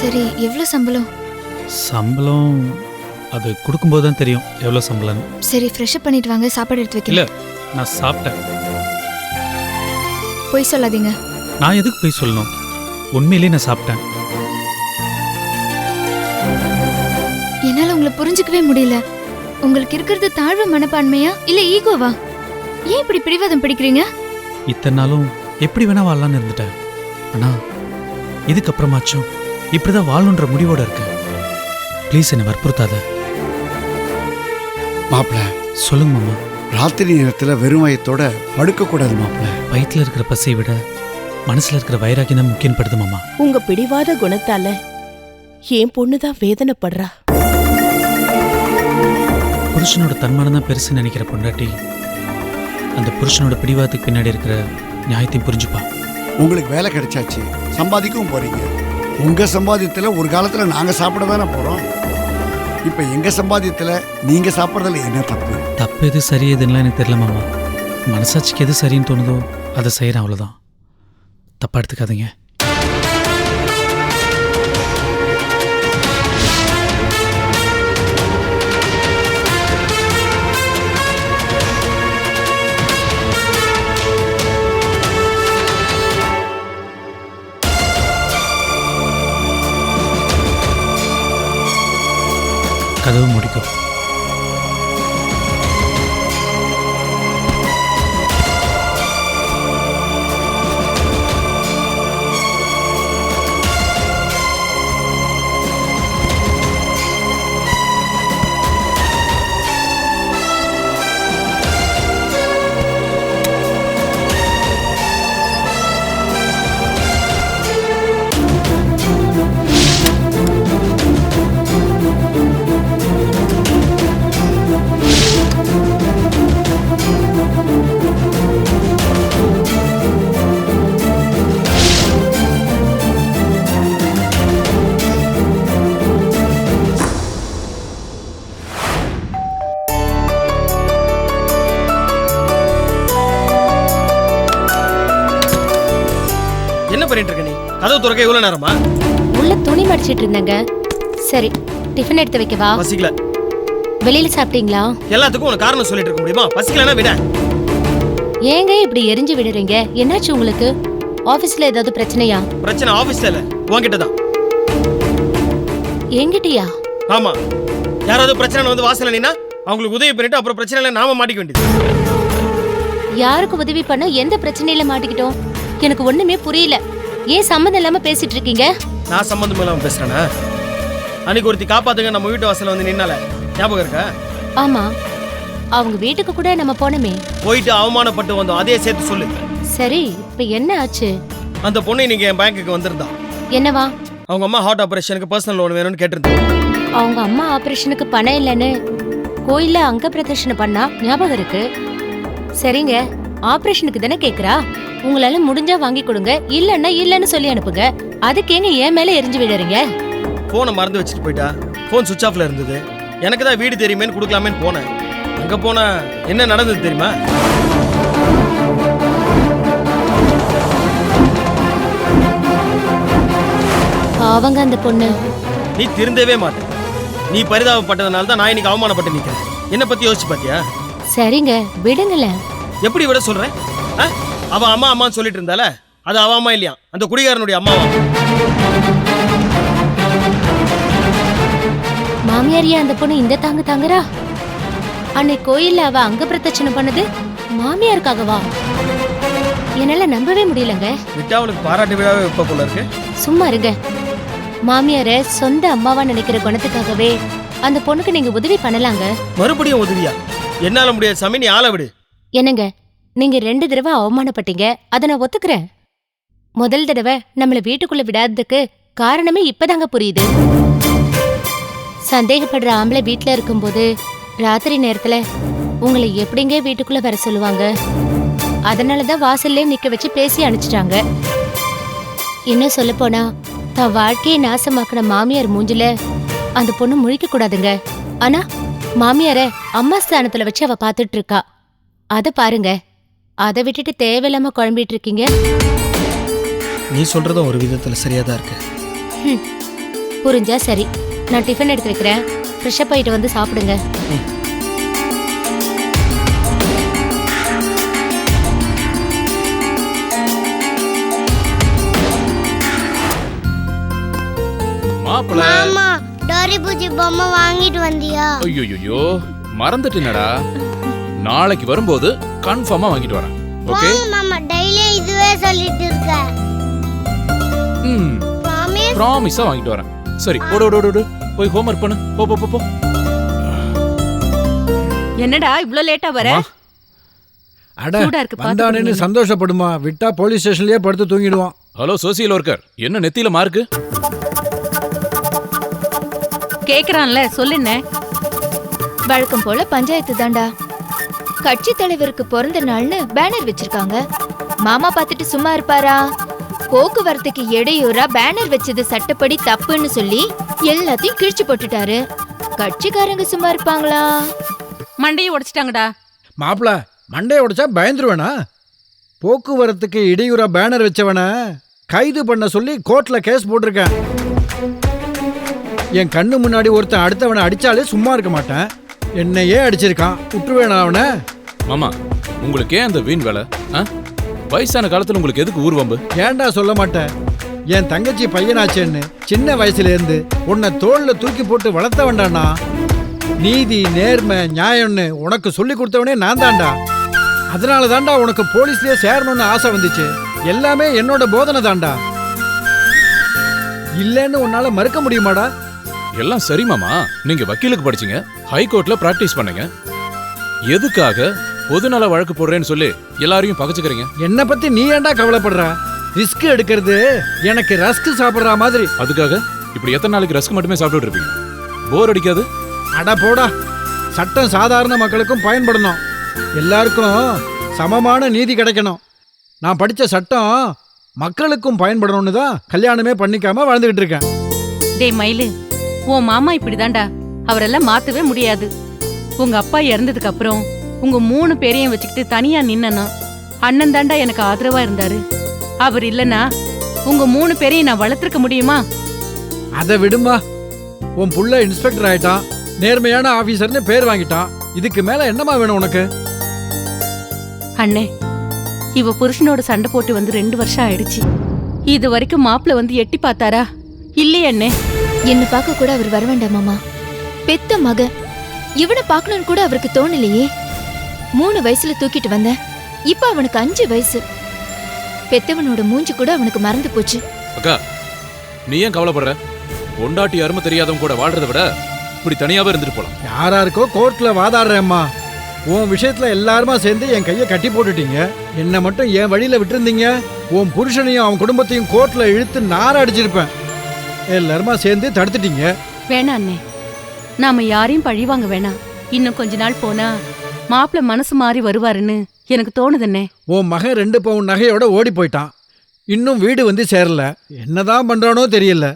சரி, எவ்வளவு சம்பளம்? சம்பளம் அது கொடுக்கும்போது தான் தெரியும் எவ்வளோ சம்பளம்னு. சரி, ஃப்ரெஷ் அப் பண்ணிட்டு வாங்க, சாப்பாடு எடுத்து வைக்கல. இல்லை, நான் சாப்பிட்டேன். பொய் சொல்லாதீங்க. நான் எதுக்கு போய் சொல்லணும்? உண்மையிலேயே நான் சாப்பிட்டேன். என்னால உங்களை புரிஞ்சுக்கவே முடியல. உங்களுக்கு இருக்கிறது தாழ்வு மனப்பான்மையா இல்ல ஈகோவா? ஏன் இப்படி பிடிவாதம் பிடிக்கிறீங்க? இத்தனை நாளும் எப்படி வேணா வாழலான்னு இருந்துட்டேன். ஆனா இதுக்கப்புறமாச்சும் இப்படிதான் வாழணுன்ற முடிவோட இருக்கேன். ப்ளீஸ் என்னை வற்புறுத்தாத. மாப்பிள்ள, சொல்லுங்க மாமா. ராத்திரி நேரத்தில் வெறும் வயத்தோட படுக்கக்கூடாது மாப்பிள்ள. வயிற்றுல இருக்கிற பசியை விட மனசுல இருக்கிற வைராக்கியம் தான் முக்கியப்படுது மாமா. உங்க பிடிவாத குணத்தால என் பொண்ணுதான் வேதனைப்படுறா. புருஷனோட தன்மானம் தான் பெருசுன்னு நினைக்கிற பொண்டாட்டி அந்த புருஷனோட பிடிவாதத்துக்கு பின்னாடி இருக்கிற நியாயத்தையும் புரிஞ்சுப்பா. உங்களுக்கு வேலை கிடைச்சாச்சு, சம்பாதிக்கவும் போறீங்க. உங்க சம்பாதியத்தில் ஒரு காலத்தில் நாங்கள் சாப்பிட தானே போகிறோம். இப்போ எங்கள் சம்பாதியத்தில் நீங்கள் சாப்பிட்றதுல என்ன தப்பு? தப்பு எது சரி எதுன்னா எனக்கு தெரியல மாமா. மனசாட்சிக்கு எது சரின்னு தோணுதோ அதை செய்கிறேன், அவ்வளோதான். தப்பா எடுத்துக்காதீங்க. கதவு முடிக்கும். என்ன பண்ணிட்டு இருக்க நீ? கதவு திறக்க இவ்வளவு நேரமா? உள்ள துணி மடிச்சிட்டு இருந்தேங்க. சரி, டிஃபன் எடுத்து வைக்கவா? பசிக்கல. வெளியில சாப்பிட்டீங்களா? எல்லாத்துக்கும் ஒரு காரணம் சொல்லிட்டு இருக்க முடியுமா? பசிக்கலனா விட. ஏங்க இப்படி எரிஞ்சு விடுறீங்க? என்னாச்சு உங்களுக்கு? ஆபீஸ்ல ஏதாவது பிரச்சனையா? பிரச்சனை ஆபீஸ்ல இல்ல, உன்கிட்ட தான். என்கிட்டயா? ஆமா, யாராவது பிரச்சனை வந்து வாசல்ல நின்னா அவங்களுக்கு உதவி பண்ணிட்டு அப்புறம் பிரச்சனைல நாம மாட்டிக்க வேண்டியது. யாருக்கு உதவி பண்ண எந்த பிரச்சனையில மாட்டிக்கிட்டோம்? எனக்கு ஒண்ணுமே புரியல. ஏன் சம்மந்தம் இல்லாம பேசிட்டு இருக்கீங்க? நான் சம்பந்தம் இல்லாம பேசுறேனா? அன்னைக்கு ஒருத்தி காப்பாத்துங்க நம்ம வீட்டு வாசல்ல வந்து நின்னால ஞாபகம் இருக்கா? ஆமா, அவங்க வீட்டுக்கு கூட நம்ம போனமே. போயிட்டு அவமானப்பட்டு வந்தோம், அதே சேர்த்து சொல்லு. சரி, இப்ப என்ன ஆச்சு? அந்த பொண்ணு இன்னைக்கு என் பேங்க்குக்கு வந்திருந்தா. என்னவா? அவங்க அம்மா ஹார்ட் ஆபரேஷனுக்கு பர்சனல் லோன் வேணும்னு கேட்டிருந்தாங்க. அவங்க அம்மா ஆபரேஷனுக்கு பணம் இல்லைன்னு கோயில்ல அங்க பிரதர்ஷனை பண்ணா ஞாபகம் இருக்கு. சரிங்க, ஆபரேஷனுக்கு தானே கேக்குறா. உங்களால முடிஞ்சா வாங்கி கொடுங்க, இல்லன்னா இல்லன்னு சொல்லி அனுப்புங்க. அதுக்கேங்க ஏன் மேல எரிஞ்சு விடுறீங்க? போனை மறந்து வச்சுட்டு போயிட்டா. போன் சுவிட்ச் ஆஃப்ல இருந்தது. எனக்கு தான் வீடு தெரியுமேன்னு கொடுக்கலாமேன்னு போனேன். அங்க போனா என்ன நடந்தது தெரியுமா? அவங்க அந்த பொண்ணு. நீ திருந்தவே மாட்ட. நீ பரிதாபப்பட்டதுனால தான் நான் இன்னைக்கு அவமானப்பட்டு நிக்கிறேன். என்ன பத்தி யோசிச்சு பாத்தியா? சரிங்க, விடுங்களேன். எப்படி விட சொல்றேன்? அவ அம்மா அம்மான்னு சொல்லிட்டு இருந்தால, அது அவ அம்மா இல்லையா, அந்த குடிகாரனுடைய அம்மாவா. மாமியாரியா அந்த பொண்ணு இந்த தாங்குறா? அன்னைக்கு கோயில்ல அவ அங்க பிரதட்சணை பண்ணது மாமியாருக்காகவா? என்னால நம்பவே முடியலங்க. விட்டா அவளுக்கு பாராட்டு விழாவே வைப்ப போல இருக்கு. சும்மா இருங்க. மாமியார சொந்த அம்மாவா நினைக்கிற குணத்துக்காகவே அந்த பொண்ணுக்கு நீங்க உதவி பண்ணலாங்க. மறுபடியும் உதவியா? என்னால முடியாது சாமி, நீ ஆள விடு. என்னங்க, நீங்க 2 தடவை அவமானப்பட்டீங்க, அதை நான் ஒத்துக்கிறேன். முதல் தடவை நம்மள வீட்டுக்குள்ள விடாததுக்கு காரணமே இப்பதாங்க புரியுது. சந்தேகப்படுற ஆம்பளை வீட்டுல இருக்கும்போது ராத்திரி நேரத்துல உங்களை எப்படிங்க வீட்டுக்குள்ள வர சொல்லுவாங்க? அதனாலதான் வாசல்லே நிக்க வச்சு பேசி அனுப்பிச்சிட்டாங்க. இன்னும் சொல்ல போனா தான் வாழ்க்கையை நாசமாக்கின மாமியார் மூஞ்சில அந்த பொண்ணு முழிக்க கூடாதுங்க. ஆனா மாமியார அம்மா ஸ்தானத்துல வச்சு அவ பாத்துட்டு இருக்கா. அத பாருங்க. அதை விட்டுட்டு தேவையில்லாம குழம்பிட்டு இருக்கீங்க. நீ சொல்றதும் ஒரு விதத்துல சரியாதான் இருக்கு. புரிஞ்சா சரி. நான் டிஃபன் எடுத்து வைக்கிறேன். ஃப்ரெஷ்அப் ஆயிட்டு வந்து சாப்பிடுங்க. மாப்பிள மாமா டோரி பூஜி பொம்மை வாங்கிட்டு வந்தியா? ஐயோ மறந்துட்டேனடா. நாளைக்கு வரும்போது கன்ஃபார்மா வாங்கிட்டு வரேன். ஓகே வாங்க மாமா, டெய்லி இதுவே சொல்லிட்டு இருக்க. Promise? ப்ராமிஸா வாங்கிட்டு வரேன். சரி ஓடு ஓடு ஓடு, ஓடு. போய் ஹோம்வொர்க் பண்ணு. போ போ போ, போ. என்னடா இவ்ளோ லேட்டா வர? அட சூடா இருக்கு, பாத்து வந்தானேன்னு குடிங்க. சந்தோஷப்படுமா, விட்டா போலீஸ் ஸ்டேஷன்லயே படுத்து தூங்கிடுவான். ஹலோ சோசியல் ஒர்க்கர், என்ன நெத்தியில மார்க்கு? கேக்குறான்ல, சொல்லுண்ணே. வழக்கம் போல பஞ்சாயத்து தாண்டா. கட்சி தலைவருக்கு பிறந்த நாள்னு பேனர் வச்சிருக்காங்க. மாமா பார்த்துட்டு சும்மா இருப்பாரா? போக்குவரத்துக்கு இடையூறா பேனர் வச்சது சட்டப்படி தப்புன்னு சொல்லி எல்லாத்தையும் கிழிச்சு போட்டுட்டாரு. கட்சிக்காரங்க சும்மா இருப்பாங்களா? மண்டையை உடைச்சிட்டாங்கடா. மாப்பிள மண்டையை உடைச்சா பயந்துருவேனா? போக்குவரத்துக்கு இடையூறா பேனர் வச்சவன கைது பண்ண சொல்லி கோர்ட்ல கேஸ் போட்டிருக்கேன். என் கண்ணு முன்னாடி ஒருத்தன் அடுத்தவனை அடிச்சாலே சும்மா இருக்க மாட்டேன். என்னையே அடிச்சிருக்கான், விட்டுருவேனா அவனை? மாமா உங்களுக்கு ஏன் அந்த வீண் வேலை? வயசான காலத்துல உங்களுக்கு எதுக்கு ஊர்வம்பு? ஏன்டா சொல்ல மாட்டேன்? என் தங்கச்சி பையனாச்சேன்னு சின்ன வயசுல இருந்து உன்னை தோல்ல தூக்கி போட்டு வளர்த்த வேண்டாண்ணா. நீதி நேர்மை நியாயம்னு உனக்கு சொல்லி கொடுத்தவனே நான் தான்டா. அதனால தான்டா உனக்கு போலீஸ்லயே சேரணும்னு ஆசை வந்துச்சு. எல்லாமே என்னோட போதனை தான்டா. இல்லைன்னு உன்னால மறுக்க முடியுமாடா? எல்லாம் சரி மாமா, நீங்க வக்கீலுக்கு படிச்சீங்க, ஹைகோர்ட்ல பிராக்டிஸ் பண்ணீங்க. எதுக்காக பொதுநல வழக்கு போடுறேன்னு சொல்லி எல்லாரையும் பகச்சுக்கிறீங்க? என்ன பத்தி நீ ஏன்டா கவலைப்படுற? ரிஸ்க் எடுக்கிறது எனக்கு ரஸ்க் சாப்பிடுற மாதிரி. அதுக்காக இப்படி எத்தனை நாளைக்கு ரஸ்க் மட்டுமே சாப்பிட்டு இருப்பீங்க? போர் அடிக்காது? அட போடா, சட்டம் சாதாரண மக்களுக்கும் பயன்படணும். எல்லாருக்கும் சமமான நீதி கிடைக்கணும். நான் படிச்ச சட்டம் மக்களுக்கும் பயன்படணும்னு தான் கல்யாணமே பண்ணிக்காம வாழ்ந்துகிட்டு இருக்கேன். டேய் மயிலு, உன் மாமா இப்படிதான்டா. அவரெல்லாம் மாத்தவே முடியாது. உங்க அப்பா இறந்ததுக்கு அப்புறம் உங்க 3 பேரையும் வச்சுக்கிட்டு தனியா நின்னா அண்ணன் தாண்டா எனக்கு ஆதரவா இருந்தாரு. அவர் இல்லனா உங்க 3 பேரையும் நான் வளர்த்திருக்க முடியுமா? அதை விடுமா, உன் புள்ள இன்ஸ்பெக்டர் ஆயிட்டான், நேர்மையான ஆபீசர்னு பேர் வாங்கிட்டான். இதுக்கு மேல என்னமா வேணும் உனக்கு? அண்ணே, இவ புருஷனோட சண்டை போட்டு வந்து 2 வருஷம் ஆயிடுச்சு. இது வரைக்கும் மாப்பிள்ள வந்து எட்டி பார்த்தாரா? இல்லையே அண்ணே. என்ன பார்க்க கூட அவர் வர வேண்டாம் மாமா. பெத்த மக இவனை பார்க்கணும்னு கூட அவருக்கு தோணலையே. 3 வயசுல தூக்கிட்டு வந்தேன். இப்ப அவனுக்கு 5 வயசு. பெத்தவனோட மூஞ்சி கூட அவனுக்கு மறந்து போச்சு. அக்கா, நீ ஏன் கவலைப்படுற? பொண்டாட்டி அருமை தெரியாதவங்க கூட வாழ்றதை விட இப்படி தனியாவே இருந்துட்டு போலாம். யாராருக்கோ கோர்ட்ல வாதாடுறேம்மா. உன் விஷயத்துல எல்லாருமா சேர்ந்து என் கையை கட்டி போட்டுட்டீங்க. என்ன மட்டும் என் வழியில விட்டுருந்தீங்க, உன் புருஷனையும் அவன் குடும்பத்தையும் கோர்ட்ல இழுத்து நார அடிச்சிருப்பேன். எல்லாருமா சேர்ந்து தடுத்துட்டீங்க. வேணாம் அண்ணே, நாம யாரையும் பழிவாங்க வேணாம். இன்னும் கொஞ்ச நாள் போனா மாப்பிள்ள மனசு மாறி வருவாருன்னு எனக்கு தோணுதுண்ணே. உன் மகன் 2 பவுன் நகையோட ஓடி போயிட்டான். இன்னும் வீடு வந்து சேரல. என்னதான் பண்றானோ தெரியல.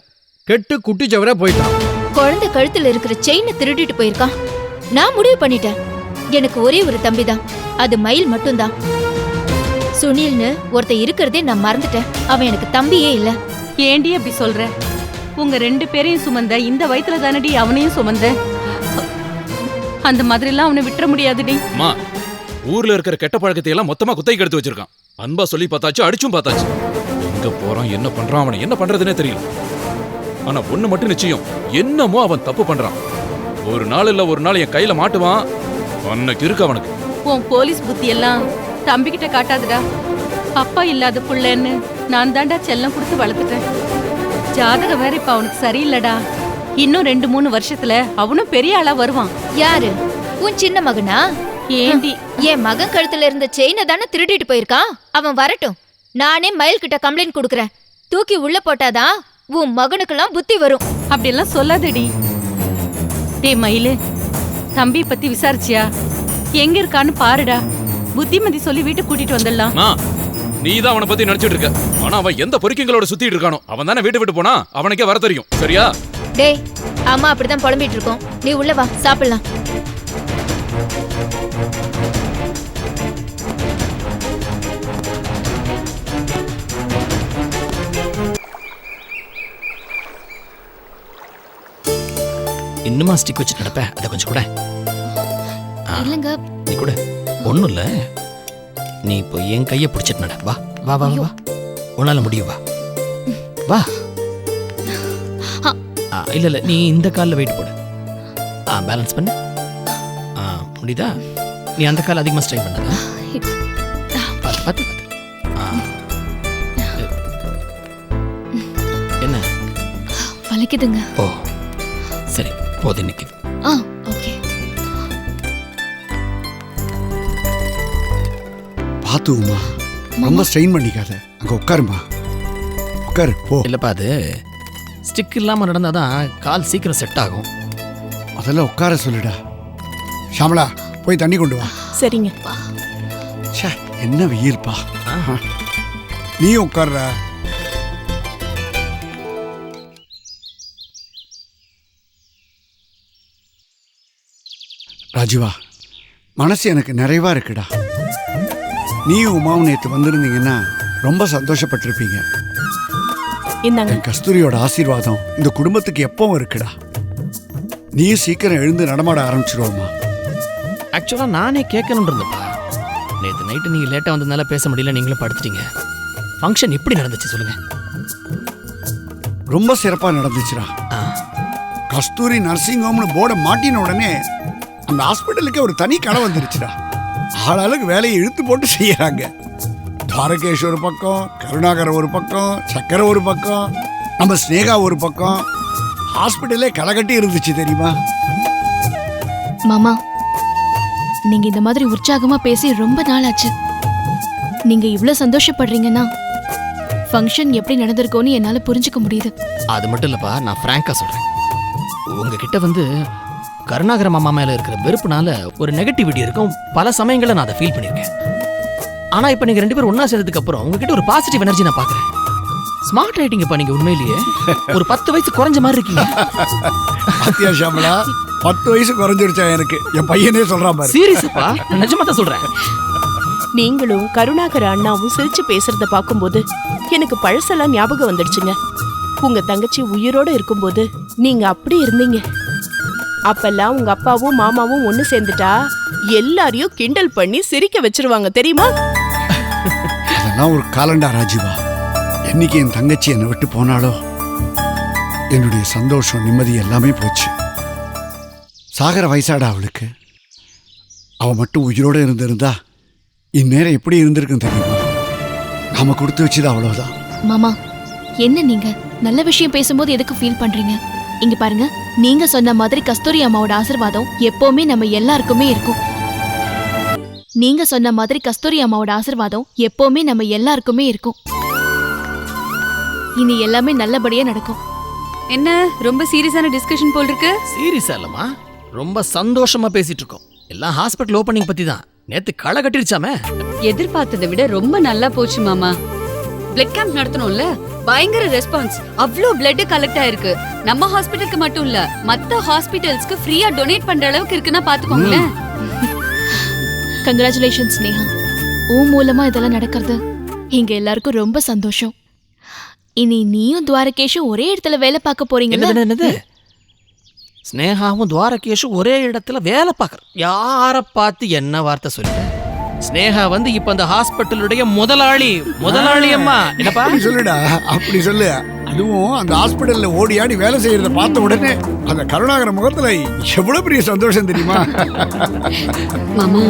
கெட்டு குட்டி சவரா போயிட்டான். குழந்தை கழுத்துல இருக்கிற செயினை திருடிட்டு போயிருக்கான். நான் முடிவு பண்ணிட்டேன். எனக்கு ஒரே ஒரு தம்பி தான், அது மயில் மட்டும்தான். சுனில்னு ஒருத்தன் இருக்கிறதே நான் மறந்துட்டேன். அவன் எனக்கு தம்பியே இல்ல. ஏண்டி அப்படி சொல்ற? உங்க 2 பேரையும் சுமந்த இந்த வயசுல தானடி அவனையும் சுமந்த. அந்த மாதிரிலாம் அவனை விட்டுற முடியாதுடி. அம்மா, ஊர்ல இருக்கிற கெட்ட பழக்கத்தை எல்லாம் மொத்தமா குத்தைக்கு எடுத்து வச்சிருக்கான். அன்பா சொல்லி பார்த்தாச்சு, அடிச்சும் பார்த்தாச்சு. எங்க போறான், என்ன பண்றான், அவனை என்ன பண்றதுன்னே தெரியல. ஆனா ஒண்ணு மட்டும் நிச்சயம், என்னமோ அவன் தப்பு பண்றான். ஒரு நாள் இல்ல ஒரு நாள் என் கையில மாட்டுவான். அன்னைக்கு இருக்கு அவனுக்கு. உன் போலீஸ் புத்தி எல்லாம் தம்பிக்கிட்ட காட்டாதுடா. அப்பா இல்லாத புள்ளன்னு நான் தாண்டா செல்லம் கொடுத்து வளர்த்துட்டேன். ஜாதகம் வேற இப்ப அவனுக்கு சரியில்லடா. இன்னும் 2-3 வருஷத்துல அவனும் பெரிய ஆளா வருவான். யாரு? உன் சின்ன மகனா? ஏண்டி? என் மகன் கழுத்துல இருந்த செயினை தானே திருடிட்டு போயிருக்கான். அவன் வரட்டும், நானே மயில் கிட்ட கம்ப்ளைண்ட் கொடுக்கறேன். தூக்கி உள்ள போட்டாதான் உன் மகனுக்கெல்லாம் புத்தி வரும். அப்படியெல்லாம் சொல்லாதடி. டேய் மயிலு, தம்பி பத்தி விசாரிச்சியா? எங்க இருக்கான்னு பாருடா. புத்திமதி சொல்லி வீட்டுக்கு கூட்டிட்டு வந்துடலாம். நீ தான் அவனை பத்தி நினைச்சிட்டு இருக்க. ஆனா அவன் எந்த பொறுக்கிங்களோட சுத்திட்டு இருக்கானோ அவன் தானே வீட்டு விட்டு போனா அவனுக்கே வர தெரியும். சரியா? டேய், அம்மா அப்படிதான் புலம்பிட்டு இருக்கோம். நீ உள்ள வா, சாப்பிடலாம். இன்னுமா ஸ்டிக் வச்சு நடப்ப? அதை கொஞ்சம் கூட. இல்லங்க. நீ கூட ஒன்றும் இல்லை. நீ இப்போ என் கையை பிடிச்சிட்டு நட. வா வா வா வா. உன்னால முடியும். வா வா. இல்லை இல்லை, நீ இந்த காலில் வெயிட் போடு. பேலன்ஸ் பண்ணு. முடியுதா? நீ அந்த கால் அதிகமாக ஸ்ட்ரெயின் பண்ணாத. பார்த்து பார்த்து பார்த்து. என்ன வலிக்குதுங்க. ஓ சரி, போது நிற்குது. ஓகே. பார்த்து உமா, ரொம்ப ஸ்ட்ரெயின் பண்ணிக்காத. அங்கே உட்காருமா, உட்காரு போ. இல்லைப்பா, அது ஸ்டிக் இல்லாமல் நடந்தால் தான் கால் சீக்கிரம் செட் ஆகும். அதெல்லாம் உட்கார சொல்லுடா. ஷாமலா, போய் தண்ணி கொண்டு வா. சரிங்க. ச்சே, என்ன வெயில்ப்பா. நீ உட்கார்ற. ராஜீவா, மனசு எனக்கு நிறைவா இருக்குடா. நீயும் உமாவும் நேற்று வந்திருந்தீங்கன்னா ரொம்ப சந்தோஷப்பட்டிருப்பீங்க. இந்தாங்க. என் கஸ்தூரியோட ஆசீர்வாதம் இந்த குடும்பத்துக்கு எப்பவும் இருக்குடா. நீயும் சீக்கிரம் எழுந்து நடமாட ஆரம்பிச்சிருவோமா? ஆக்சுவலாக நானே கேட்கணும்னு இருந்தப்பா. நேற்று நைட்டு நீங்கள் லேட்டாக வந்ததுனால பேச முடியல, நீங்களும் படுத்துட்டீங்க. ஃபங்க்ஷன் எப்படி நடந்துச்சு சொல்லுங்க. ரொம்ப சிறப்பாக நடந்துச்சுடா. கஸ்தூரி நர்சிங் ஹோம்னு போர்டை மாட்டின உடனே அந்த ஹாஸ்பிட்டலுக்கு ஒரு தனி கடை வந்துருச்சுடா. ஆளாளுக்கு வேலையை இழுத்து போட்டு செய்யறாங்க. துவாரகேஷ் ஒரு பக்கம், கருணாகர் ஒரு பக்கம், சக்கரை ஒரு பக்கம், நம்ம ஸ்னேகா ஒரு பக்கம். ஹாஸ்பிட்டலே களைகட்டி இருந்துச்சு தெரியுமா? மாமா, நீங்க இந்த மாதிரி உற்சாகமா பேசி ரொம்ப நாள் ஆச்சு. நீங்க இவ்ளோ சந்தோஷப்படுறீங்கன்னா ஃபங்க்ஷன் எப்படி நடந்திருக்கோன்னு என்னால புரிஞ்சுக்க முடியுது. அது மட்டும் இல்லப்பா, நான் ஃப்ராங்கா சொல்றேன். உங்ககிட்ட வந்து கருணாகர மாமா மேல இருக்கிற வெறுப்புனால ஒரு நெகட்டிவிட்டி இருக்கும். பல சமயங்களில் நான் அதை ஃபீல் பண்ணியிருக்கேன். ஆனா இப்ப நீங்க 2 பேரும் ஒன்னா சேர்ந்ததுக்கு அப்புறம் உங்ககிட்ட ஒரு பாசிட்டிவ் எனர்ஜி நான் பாக்குறேன். ஸ்மார்ட் ரைட்டிங் இப்ப நீங்க உண்மையிலேயே ஒரு 10 வயசு குறைஞ்ச மாதிரி இருக்கீங்க. பாத்தியா ஷாமலா, 10 வயசு குறைஞ்சிருச்சா எனக்கு? என் பையனே சொல்றான் பாரு. சீரியஸா? நிஜமா தான் சொல்றேன். நீங்களும் கருணாகர அண்ணாவும் சிரிச்சு பேசுறத பார்க்கும்போது எனக்கு பழசெல்லாம் ஞாபகம் வந்துடுச்சுங்க. உங்க தங்கச்சி உயிரோட இருக்கும்போது நீங்க அப்படி இருந்தீங்க. அப்பெல்லாம் உங்க அப்பாவும் மாமாவும் ஒண்ணு சேர்ந்துட்டா எல்லாரையும் கிண்டல் பண்ணி சிரிக்க வச்சிருவாங்க தெரியுமா? அதெல்லாம் ஒரு காலண்டா ராஜீவா. என்னைக்கு என் தங்கச்சி என்னை விட்டு போனாலோ என்னுடைய சந்தோஷம், நிம்மதி எல்லாமே போச்சு. சாகர வயசாடா அவளுக்கு. அவ மட்டும் உயிரோட இருந்திருந்தா இந்நேரம் எப்படி இருந்திருக்கும் தெரியுமா? நாம கொடுத்து வச்சது அவ்வளவுதான். மாமா, என்ன நீங்க நல்ல விஷயம் பேசும்போது எதுக்கு ஃபீல் பண்றீங்க? இங்க பாருங்க, நீங்க சொன்ன மாதிரி கஸ்தூரி அம்மாவோட ஆசீர்வாதம் எப்பவுமே நம்ம எல்லாருக்குமே இருக்கும். நீங்க சொன்ன மாதிரி கஸ்தூரி அம்மாவோட ஆசீர்வாதம் எப்பவுமே நம்ம எல்லாருக்குமே இருக்கும். இனி எல்லாமே நல்லபடியா நடக்கும். என்ன ரொம்ப சீரியஸான டிஸ்கஷன் போல் இருக்கு? சீரியஸா இல்லம்மா, ரொம்ப சந்தோஷமா பேசிட்டு இருக்கோம். எல்லாம் ஹாஸ்பிட்டல் ஓபனிங் பத்தி தான். நேத்து களை கட்டிருச்சாமே. எதிர்பார்த்ததை விட ரொம்ப நல்லா போச்சு மாமா. பிளட் கேம்ப் நடத்தணும்ல, பயங்கர ரெஸ்பான்ஸ். அவ்ளோ பிளட் கலெக்ட் ஆயிருக்கு. நம்ம ஹாஸ்பிட்டலுக்கு மட்டும் இல்ல, மத்த ஹாஸ்பிட்டல்ஸ்க்கு ஃப்ரீயா டொனேட் பண்ற அளவுக்கு இருக்குன்னா பாத்துக்கோங்களேன். கங்க்ராச்சுலேஷன்ஸ் நேஹா. உன் மூலமா இதெல்லாம் நடக்கிறது எங்க எல்லாருக்கும் ரொம்ப சந்தோஷம். இனி நீயும் துவாரகேஷும் ஒரே இடத்துல வேலை பார்க்க போறீங்க. ஸ்னேகாவும் துவாரகேஷும் ஒரே இடத்துல வேலை பார்க்கற. யார பார்த்து என்ன வார்த்தை சொல்லுங்க? ஸ்னேகா வந்து இப்ப அந்த ஹாஸ்பிட்டலுடைய முதலாளி அம்மா. என்னப்பா சொல்லுடா, அப்படி சொல்லு. அதுவும் அந்த ஹாஸ்பிட்டல்ல ஓடி ஆடி வேலை செய்யறத பார்த்த உடனே அந்த கருணாகர முகத்துல எவ்வளவு பெரிய சந்தோஷம் தெரியுமா? மாமா,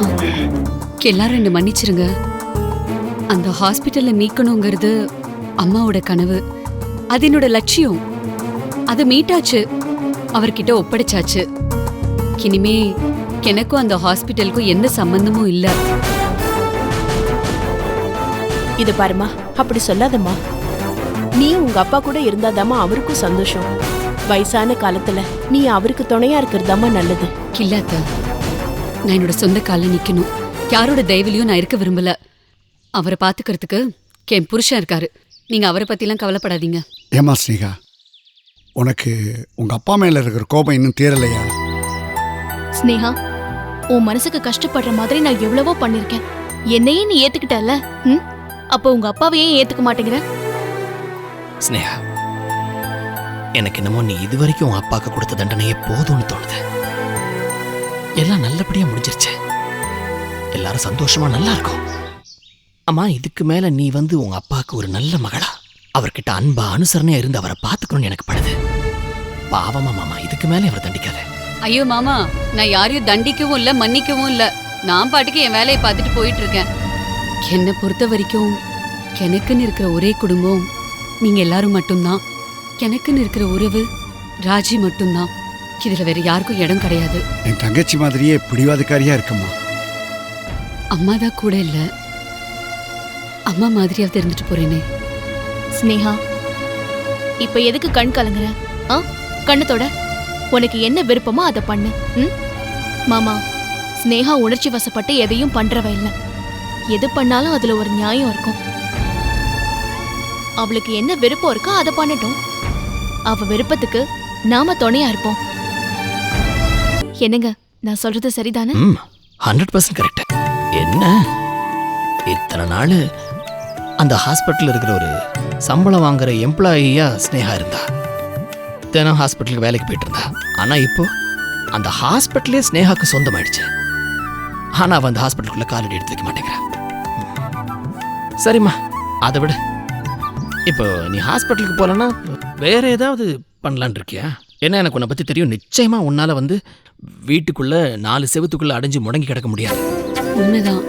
எல்லாரும் என்ன மன்னிச்சிருங்க. அந்த ஹாஸ்பிட்டல்ல மீட்கணுங்கிறது அம்மாவோட கனவு. அது என்னோட லட்சியம். அது மீட்டாச்சு, அவர்கிட்ட ஒப்படைச்சாச்சு. இனிமே எனக்கும் அந்த ஹாஸ்பிட்டலுக்கும் எந்த சம்பந்தமும் இல்ல. இது பாருமா, அப்படி சொல்லாதம்மா. நீ உங்க அப்பா கூட இருந்தாதாமா அவருக்கும் சந்தோஷம். வயசான காலத்துல நீ அவருக்கு துணையா இருக்கிறதாமா நல்லது. இல்லாத, நான் என்னோட சொந்த காலில் நிக்கணும். யாரோட தயவுலையும் நான் இருக்க விரும்பல. அவரை பாத்துக்கிறதுக்கு என் புருஷன் இருக்காரு. நீங்க அவரை பத்திலாம் கவலைப்படாதீங்க. ஏமா ஸ்னேகா, உனக்கு உங்க அப்பா மேல இருக்கிற கோபம் இன்னும் தீரலையா? ஸ்னேகா, உன் மனசுக்கு கஷ்டப்படுற மாதிரி நான் எவ்வளவோ பண்ணிருக்கேன். என்னையே நீ ஏத்துக்கிட்டல, அப்போ உங்க அப்பாவையே ஏத்துக்க மாட்டேங்கிற? ஸ்னேகா, எனக்கு என்னமோ நீ இது வரைக்கும் உன் அப்பாவுக்கு கொடுத்த தண்டனையே போதும்னு தோணுது. எல்லாம் நல்லபடியா முடிஞ்சிருச்சு. எல்லாரும் சந்தோஷமா நல்லா இருக்கும். அம்மா, இதுக்கு மேல நீ வந்து உங்க அப்பாவுக்கு ஒரு நல்ல மகளா அவர்கிட்ட அன்பா அனுசரணையா இருந்து அவரை பார்த்துக்கணும்னு எனக்கு படுது. பாவமா மாமா, இதுக்கு மேல அவரை தண்டிக்காத. ஐயோ மாமா, நான் யாரையும் தண்டிக்கவும் இல்ல மன்னிக்கவும் இல்ல. நான் பாட்டுக்கு என் வேலையை பார்த்துட்டு போயிட்டு இருக்கேன். என்னை பொறுத்த வரைக்கும் எனக்குன்னு இருக்கிற ஒரே குடும்பம் நீங்க எல்லாரும் மட்டும்தான். எனக்குன்னு இருக்கிற உறவு ராஜி மட்டும்தான். இதுல வேற யாருக்கும் இடம் கிடையாது. என் தங்கச்சி மாதிரியே பிடிவாதக்காரியா இருக்கம்மா. அம்மா தான் கூட இல்ல, அம்மா மாதிரியா தெரிஞ்சுட்டு போறேனே. ஸ்னேகா, இப்ப எதுக்கு கண் கலங்குற? கண்ணத்தோட உனக்கு என்ன விருப்பமோ அதை பண்ணு. மாமா, ஸ்னேகா உணர்ச்சி வசப்பட்டு எதையும் பண்றவ இல்ல. எது பண்ணாலும் அதுல ஒரு நியாயம் இருக்கும். அவளுக்கு என்ன விருப்பம் இருக்கோ அதை பண்ணட்டும். அவ விருப்பத்துக்கு நாம துணையா இருப்போம். என்னங்க, நான் சொல்றது சரிதானே? 100% கரெக்ட். என்ன இத்தனை நாள் அந்த ஹாஸ்பிட்டல் இருக்கிற ஒரு சம்பளம் வாங்குற எம்ப்ளாயியா ஸ்னேகா இருந்தா. தினம் ஹாஸ்பிட்டலுக்கு வேலைக்கு போயிட்டு இருந்தா. ஆனா இப்போ அந்த ஹாஸ்பிட்டலே ஸ்னேகாக்கு சொந்தமாயிடுச்சு. ஆனா அவன் அந்த ஹாஸ்பிட்டலுக்குள்ள காலடி எடுத்து வைக்க மாட்டேங்கிறா. சரிம்மா, அதை விட இப்போ நீ ஹாஸ்பிட்டலுக்கு போலன்னா வேற ஏதாவது பண்ணலான் இருக்கியா? ஏன்னா எனக்கு உன்னை பத்தி தெரியும். நிச்சயமா உன்னால வந்து வீட்டுக்குள்ள 4 செவத்துக்குள்ள அடைஞ்சு முடங்கி கிடக்க முடியாது. உண்மைதான்.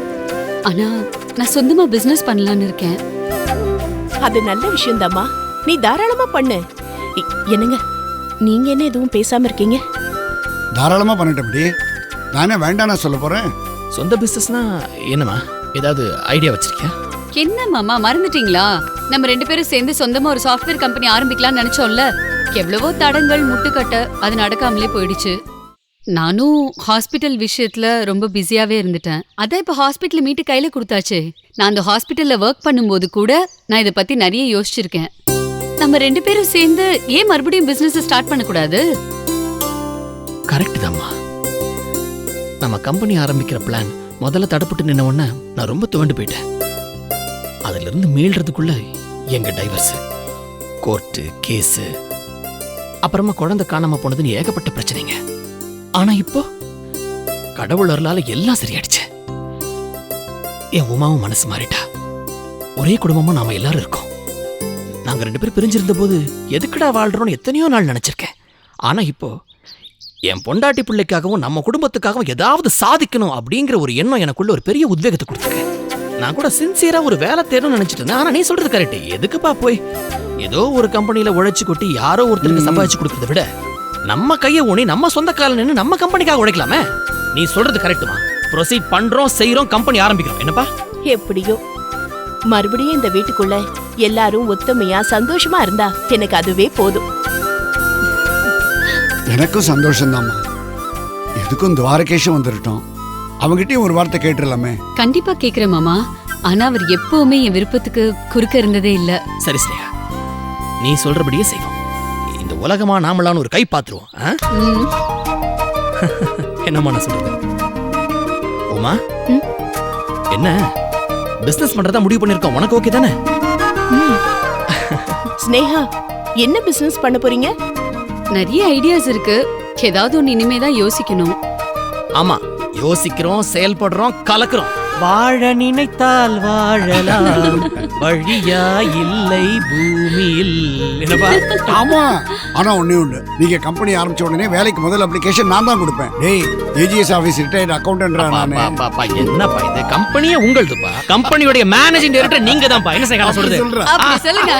ஆனா நான் சொந்தமா பிசினஸ் பண்ணலான்னு இருக்கேன். அது நல்ல விஷயம் தாம்மா, நீ தாராளமா பண்ணு. என்னங்க, நீங்க என்ன எதுவும் பேசாம இருக்கீங்க? தாராளமா பண்ணிட்டபடி நானே வேண்டாம் சொல்ல போறேன். சொந்த பிசினஸ்னா என்னமா, ஏதாவது ஐடியா வச்சிருக்கியா? என்ன மாமா, மறந்துட்டீங்களா? நம்ம 2 பேரும் சேர்ந்து சொந்தமா ஒரு சாஃப்ட்வேர் கம்பெனி ஆரம்பிக்கலாம்னு நினைச்சோம்ல. எவ்வளவோ தடங்கள் முட்டுக்கட்ட அது நடக்காமலே போயிடுச்சு. நானும் ஹாஸ்பிட்டல் விஷயத்துல ரொம்ப பிஸியாவே இருந்துட்டேன். அதான் இப்ப ஹாஸ்பிட்டல் மீட்டு கையில கொடுத்தாச்சு. நான் அந்த ஹாஸ்பிட்டல்ல ஒர்க் பண்ணும்போது கூட நான் இதை பத்தி நிறைய யோசிச்சிருக்கேன். நம்ம 2 பேரும் சேர்ந்து ஏன் மறுபடியும் பிசினஸ் ஸ்டார்ட் பண்ணக்கூடாது? கரெக்ட் தாம்மா. நம்ம கம்பெனி ஆரம்பிக்கிற பிளான் முதல்ல தடப்பட்டு நின்ன உடனே நான் ரொம்ப துவண்டு போயிட்டேன். அதுல இருந்து மீள்றதுக்குள்ள எங்க டைவர்ஸ், கோர்ட்டு கேஸு, அப்புறமா குழந்தை காணாம போனதுன்னு ஏகப்பட்ட பிரச்சனைங்க. ஆனா இப்போ கடவுள் அருளால எல்லாம் சரியாயிடுச்சு. என் உமாவும் மனசு மாறிட்டா. ஒரே குடும்பமா நாம எல்லாரும் இருக்கோம். நாங்க 2 பேரும் பிரிஞ்சிருந்த போது எதுக்குடா வாழ்றோம்னு எத்தனையோ நாள் நினைச்சிருக்கேன். ஆனா இப்போ என் பொண்டாட்டி பிள்ளைக்காகவும் நம்ம குடும்பத்துக்காகவும் ஏதாவது சாதிக்கணும் அப்படிங்கிற ஒரு எண்ணம் எனக்குள்ள ஒரு பெரிய உத்வேகத்தை கொடுத்துருக்கு. நான் கூட சின்சியரா ஒரு வேலை தேடணும்னு நினைச்சிட்டு இருந்தேன். ஆனா நீ சொல்றது கரெக்ட். எதுக்குப்பா போய் ஏதோ ஒரு கம்பெனில உழைச்சு கொட்டி யாரோ ஒருத்தருக்கு சம்பாதிச்சு கொடுக்கறத விட நம்ம கையை ஊனி நம்ம சொந்த கால நின்று நம்ம கம்பெனிக்காக உழைக்கலாமே. நீ சொல்றது கரெக்டுமா. ப்ரொசீட் பண்றோம், செய்யறோம், கம்பெனி ஆரம்பிக்கிறோம். என்னப்பா? எப்படியோ மறுபடியும் இந்த வீட்டுக்குள்ள எல்லாரும் ஒத்துமையா சந்தோஷமா இருந்தா எனக்கு அதுவே போதும். எனக்கும் சந்தோஷம்தாம்மா. எதுக்கும் துவாரகேஷம் வந்துட்டோம். அவங்கிட்டயும் ஒரு வார்த்தை கேட்டுடலாமே. கண்டிப்பா கேக்குறேன் மாமா. ஆனா அவர் எப்பவுமே என் விருப்பத்துக்கு குறுக்க இருந்ததே இல்ல. சரி ஸ்னேகா, நீ சொல்றபடியே செய்வோம். இந்த உலகமா நாமளான்னு ஒரு கை பாத்துருவோம். என்னம்மா நான் சொல்றது? உமா, என்ன பிசினஸ் பண்றதா முடிவு பண்ணிருக்கோம். உனக்கு ஓகே தானே? ஸ்னேகா, என்ன பிசினஸ் பண்ண போறீங்க? நிறைய ஐடியாஸ் இருக்கு. ஏதாவது ஒன்னு இனிமேதான் யோசிக்கணும். ஆமா, யோசிக்கிறோம், செயல்படுறோம், கலக்குறோம். வாழ நினைத்தால் வாழலாம், வழியா இல்லை பூமியில். என்னப்பா? ஆமா, ஆனா ஒண்ணே ஒண்ணு, நீங்க கம்பெனி ஆரம்பிச்ச உடனே வேலைக்கு முதல் அப்ளிகேஷன் நான் தான் கொடுப்பேன். டேய், ஏஜிஎஸ் ஆபீஸ் ரிட்டையர்ட் அக்கவுண்டன்ட்ரா நானு. என்னப்பா இது? கம்பெனியே உங்களுதுப்பா. கம்பெனியோட மேனேஜிங் டைரக்டர் நீங்க தான்ப்பா. என்ன செய்யலாம் சொல்றது? அப்படி சொல்லுங்க.